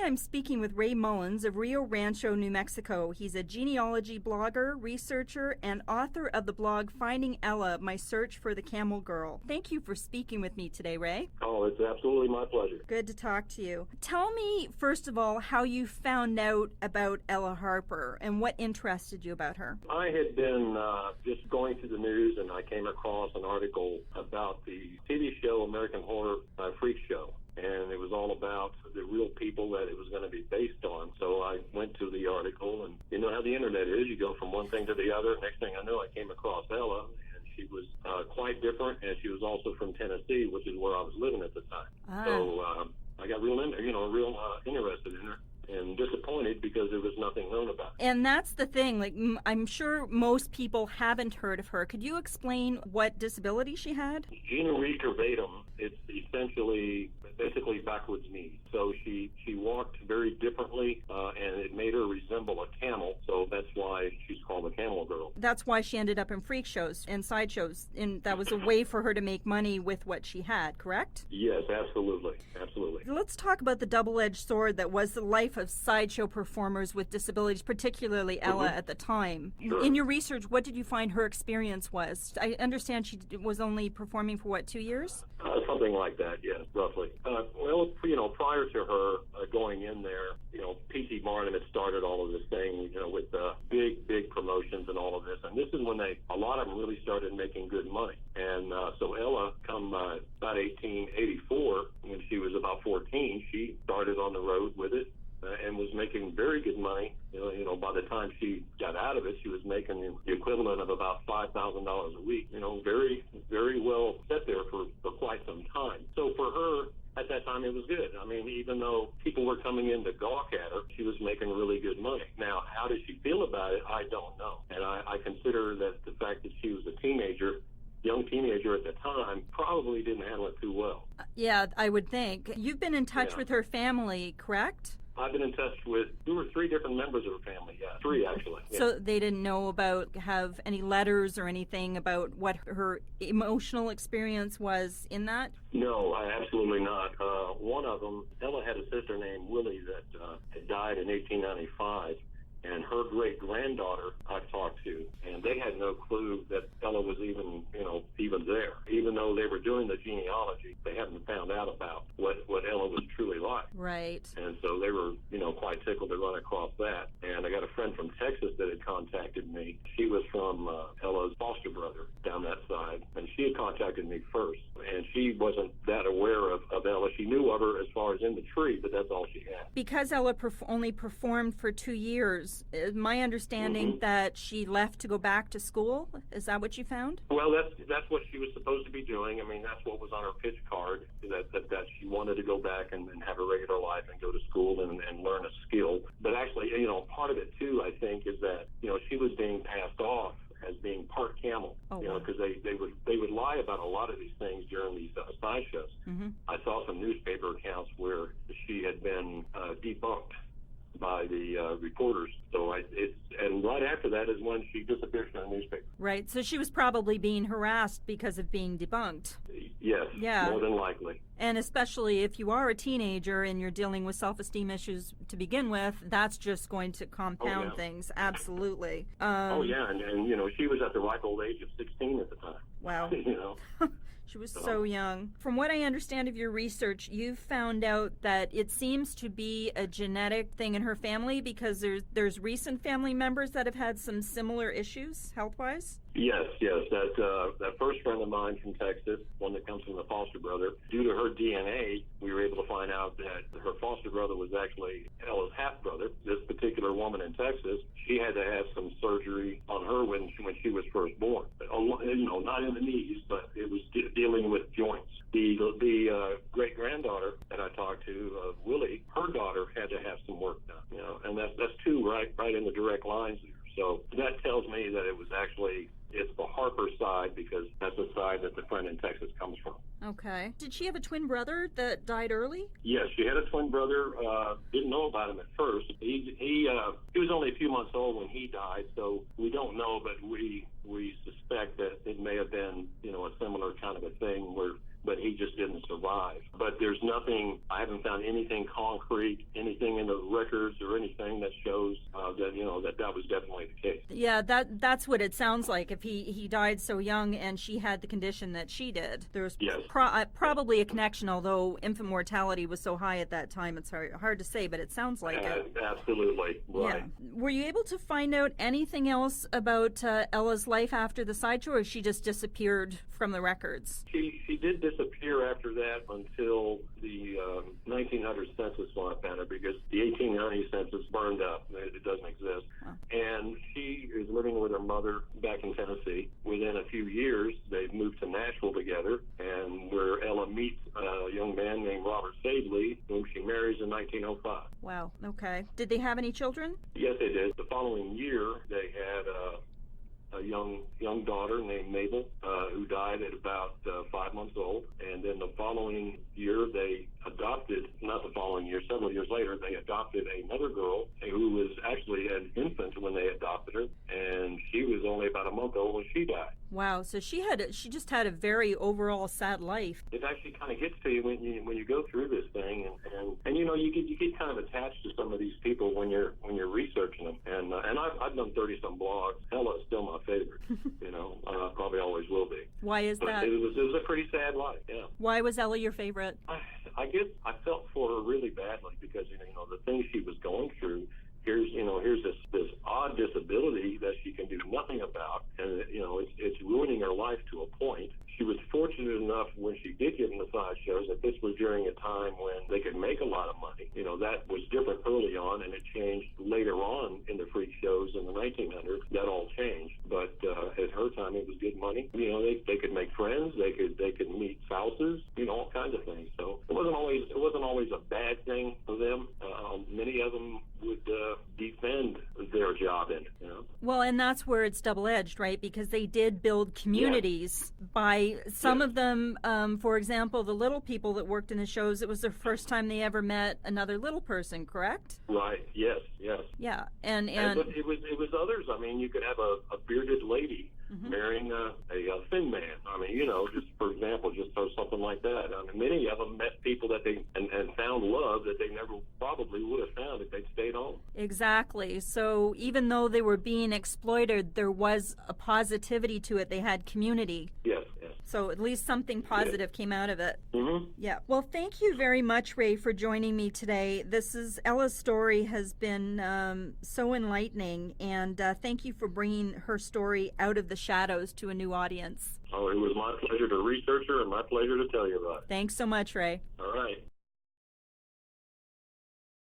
I'm speaking with Ray Mullins of Rio Rancho, New Mexico. He's a genealogy blogger, researcher, and author of the blog Finding Ella, My Search for the Camel Girl. Thank you for speaking with me today, Ray. Oh, it's absolutely my pleasure. Good to talk to you. Tell me, first of all, how you found out about Ella Harper and what interested you about her. I had been just going through the news, and I came across an article about the TV show American Horror Freak Show. And it was all about the real people that it was going to be based on. So I went to the article, and you know how the internet is. You go from one thing to the other. Next thing I know, I came across Ella, and she was quite different, and she was also from Tennessee, which is where I was living at the time. So I got real interested in her. And disappointed because there was nothing known about it. And that's the thing. Like, I'm sure most people haven't heard of her. Could you explain what disability she had? Gina read verbatim. It's essentially, basically backwards knees. So she walked very differently, and it made her resemble a camel. So that's why she's called the Camel Girl. That's why she ended up in freak shows and sideshows. And that was a way for her to make money with what she had, correct? Yes, absolutely. Absolutely. Let's talk about the double-edged sword that was the life of sideshow performers with disabilities, particularly Ella at the time. Sure. In your research, what did you find her experience was? I understand she was only performing for, 2 years? Something like that, yes, roughly. Well, prior to her going in there, P.T. Barnum had started all of this thing, with big promotions and all of this. And this is when a lot of them really started making good money. And so Ella, come about 1884, when she was about 14, she started on the road with it. And was making very good money. By the time she got out of it, she was making the equivalent of about $5,000 a week. Very, very well set there for quite some time. So for her, at that time, it was good. I mean, even though people were coming in to gawk at her, she was making really good money. Now, how did she feel about it? I don't know. And I consider that the fact that she was a young teenager at the time, probably didn't handle it too well. Yeah, I would think. You've been in touch with her family, correct? I've been in touch with 2 or 3 different members of her family, 3 actually. Yeah. So they didn't know have any letters or anything about what her emotional experience was in that? No, absolutely not. One of them, Ella had a sister named Willie that had died in 1895. And her great-granddaughter I talked to, and they had no clue that Ella was even there. Even though they were doing the genealogy, they hadn't found out about what Ella was truly like. Right. And so they were, quite tickled to run across that. And I got a friend from Texas that had contacted me. She was from Ella's foster brother down that side, and she had contacted me first. And she wasn't that aware of Ella. She knew of her as far as in the tree, but that's all she had. Because Ella only performed for 2 years, my understanding that she left to go back to school. Is that what you found? Well, that's what she was supposed to be doing. I mean, that's what was on her pitch card, that she wanted to go back and have a regular life and go to school and learn a skill. But actually, part of it, too, I think, is that, she was being passed off as being part camel, because they would lie about a lot of these things during these sideshows. I saw some newspaper accounts where she had been debunked by the reporters. So and right after that is when she disappeared from the newspaper. Right. So she was probably being harassed because of being debunked. Yes. Yeah. More than likely. And especially if you are a teenager and you're dealing with self-esteem issues to begin with, that's just going to compound things. Absolutely. And she was at the ripe old age of 16 at the time. Wow. She was so young. From what I understand of your research, you've found out that it seems to be a genetic thing in her family because there's recent family members that have had some similar issues health-wise? Yes. That first friend of mine from Texas, one that comes from the foster brother, due to her DNA, we were able to find out that her foster brother was actually Ella's half-brother. This particular woman in Texas, she had to have some surgery on her when she was first born. Not in the knees, but it was dealing with joints. The great-granddaughter that I talked to, Willie, her daughter had to have some work done. And that's 2 right in the direct lines there. So that tells me that it's the Harper side because that's the side that the friend in Texas comes from. Okay. Did she have a twin brother that died early? Yes, she had a twin brother. Didn't know about him at first. He was only a few months old when he died, so we don't know, but we suspect that it may have been a similar kind of a thing but he just didn't survive. But there's nothing, I haven't found anything concrete, anything in the records or anything that shows that was definitely the case. Yeah, that's what it sounds like. If he died so young and she had the condition that she did, there's Yes. probably a connection, although infant mortality was so high at that time, it's hard to say, but it sounds like it. Absolutely, right. Yeah. Were you able to find out anything else about Ella's life after the sideshow, or she just disappeared from the records? She did disappear after that until the 1900 census when I found her, because the 1890 census burned up. It doesn't exist. Oh. And she is living with her mother back in Tennessee. Within a few years, they moved to Nashville together, and where Ella meets a young man named Robert Sadley, whom she marries in 1905. Wow, okay. Did they have any children? Yes, they did. The following year, they had a young daughter named Mabel, who died at about 5 months old. And then the following year, they adopted, not the following year, several years later, they adopted another girl who was actually an infant when they adopted her, and she was only about a month old when she died. Wow, so she just had a very overall sad life. It actually kind of gets to you when you go through this thing, and you get kind of attached to some of these people when you're researching them. And I've done 30-some blogs. Ella is still my favorite. Probably always will be. Why is but that? It was a pretty sad life. Yeah. Why was Ella your favorite? I guess I felt for her really badly because the things she was going through. Here's this odd disability that she can do nothing about, and it's ruining her life to a point. She was fortunate enough when she did get in the sideshows that this was during a time when they could make a lot of money. That was different early on, and it changed later on in the freak shows in the 1900s. That all changed, but at her time it was good money. They could make friends, they could meet spouses, all kinds of things. So it wasn't always a bad thing for them. Many of them would defend their job in it. Well, and that's where it's double-edged, right? Because they did build communities by some of them. For example, the little people that worked in the shows, it was the first time they ever met another little person, correct? Right. Yes. Yeah, and but it was others. I mean, you could have a bearded lady marrying a thin man. I mean, just for example, just something like that. I mean, many of them met people that they and found love that they never probably would have found if they'd stayed home. Exactly. So even though they were being exploited, there was a positivity to it. They had community. Yes. So at least something positive came out of it. Mm-hmm. Yeah. Well, thank you very much, Ray, for joining me today. Ella's story has been so enlightening, and thank you for bringing her story out of the shadows to a new audience. Oh, it was my pleasure to research her and my pleasure to tell you about it. Thanks so much, Ray. All right.